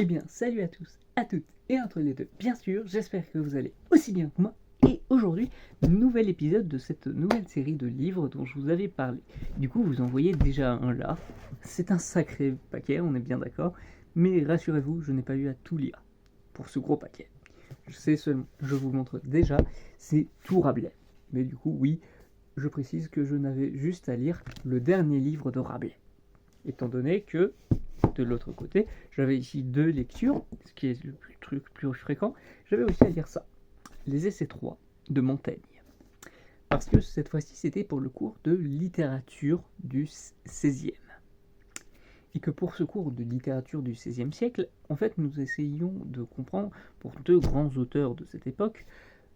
Eh bien, salut à tous, à toutes et entre les deux, bien sûr, j'espère que vous allez aussi bien que moi. Et aujourd'hui, nouvel épisode de cette nouvelle série de livres dont je vous avais parlé. Du coup, vous en voyez déjà un là. C'est un sacré paquet, on est bien d'accord. Mais rassurez-vous, je n'ai pas eu à tout lire pour ce gros paquet. Je sais seulement, je vous montre déjà, c'est tout Rabelais. Mais du coup, oui, je précise que je n'avais juste à lire le dernier livre de Rabelais. Étant donné que de l'autre côté, j'avais ici deux lectures, ce qui est le truc plus fréquent. J'avais aussi à lire ça, les Essais 3 de Montaigne. Parce que cette fois-ci, c'était pour le cours de littérature du XVIe. Et que pour ce cours de littérature du XVIe siècle, en fait, nous essayions de comprendre, pour deux grands auteurs de cette époque,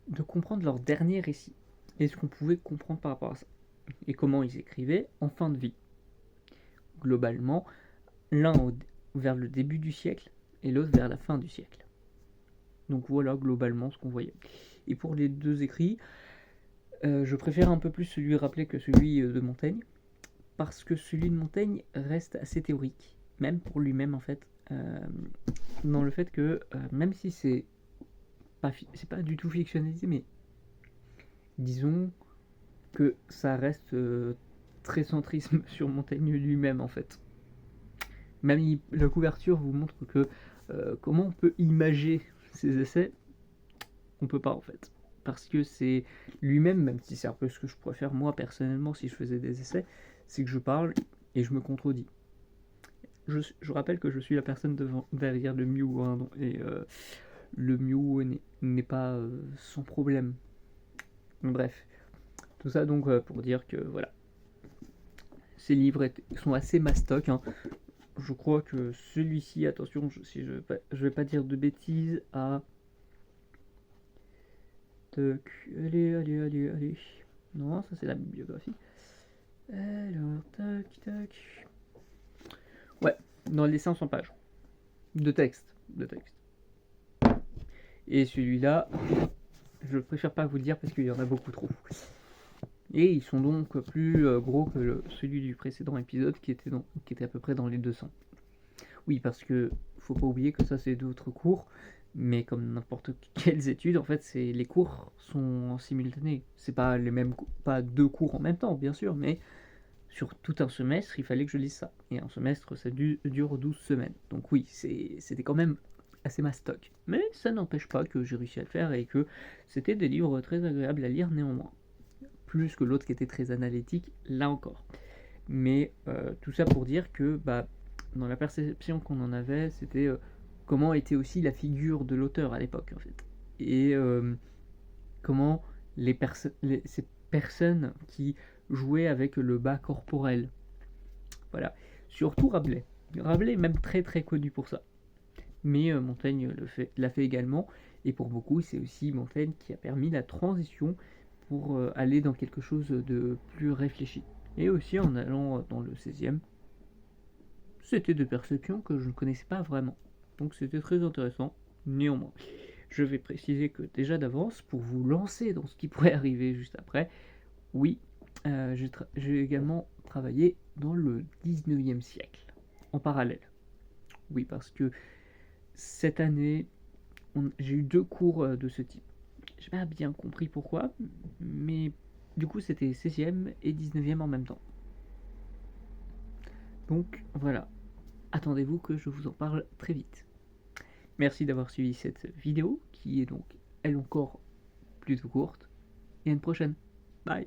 de comprendre leurs derniers récits. Et ce qu'on pouvait comprendre par rapport à ça. Et comment ils écrivaient en fin de vie. Globalement, l'un vers le début du siècle et l'autre vers la fin du siècle. Donc voilà globalement ce qu'on voyait. Et pour les deux écrits, je préfère un peu plus celui rappelé que celui de Montaigne, parce que celui de Montaigne reste assez théorique, même pour lui-même en fait, dans le fait que même si c'est pas du tout fictionnalisé, mais disons que ça reste très centrisme sur Montaigne lui-même en fait. Même la couverture vous montre que comment on peut imager ces essais, on peut pas en fait. Parce que c'est lui-même, même si c'est un peu ce que je pourrais faire moi personnellement si je faisais des essais, c'est que je parle et je me contredis. Je rappelle que je suis la personne derrière le Mew, hein, et le Mew n'est pas sans problème. Bref, tout ça donc pour dire que voilà, ces livres sont assez mastoc, hein. Je crois que celui-ci, attention, si je vais pas dire de bêtises, allez. Non, ça c'est la bibliographie. Alors, tac. Ouais, dans les 500 pages de texte. Et celui-là, je préfère pas vous le dire parce qu'il y en a beaucoup trop. Et ils sont donc plus gros que celui du précédent épisode qui était à peu près dans les 200. Oui, parce que faut pas oublier que ça c'est d'autres cours, mais comme n'importe quelles études, en fait, les cours sont en simultané. C'est pas les mêmes, pas deux cours en même temps, bien sûr, mais sur tout un semestre, il fallait que je lise ça. Et un semestre, ça dure 12 semaines. Donc oui, c'était quand même assez mastoc. Mais ça n'empêche pas que j'ai réussi à le faire et que c'était des livres très agréables à lire néanmoins. Plus que l'autre qui était très analytique, là encore. Mais tout ça pour dire que dans la perception qu'on en avait, c'était comment était aussi la figure de l'auteur à l'époque en fait. Et comment ces personnes qui jouaient avec le bas corporel. Voilà. Surtout Rabelais. Rabelais est même très très connu pour ça. Mais Montaigne l'a fait également. Et pour beaucoup, c'est aussi Montaigne qui a permis la transition pour aller dans quelque chose de plus réfléchi. Et aussi en allant dans le 16e, c'était des perceptions que je ne connaissais pas vraiment. Donc c'était très intéressant, néanmoins. Je vais préciser que déjà d'avance, pour vous lancer dans ce qui pourrait arriver juste après, oui, j'ai également travaillé dans le 19e siècle, en parallèle. Oui, parce que cette année, j'ai eu deux cours de ce type. J'ai pas bien compris pourquoi, mais du coup c'était 16e et 19e en même temps. Donc voilà, attendez-vous que je vous en parle très vite. Merci d'avoir suivi cette vidéo, qui est donc, elle encore, plutôt courte, et à une prochaine. Bye.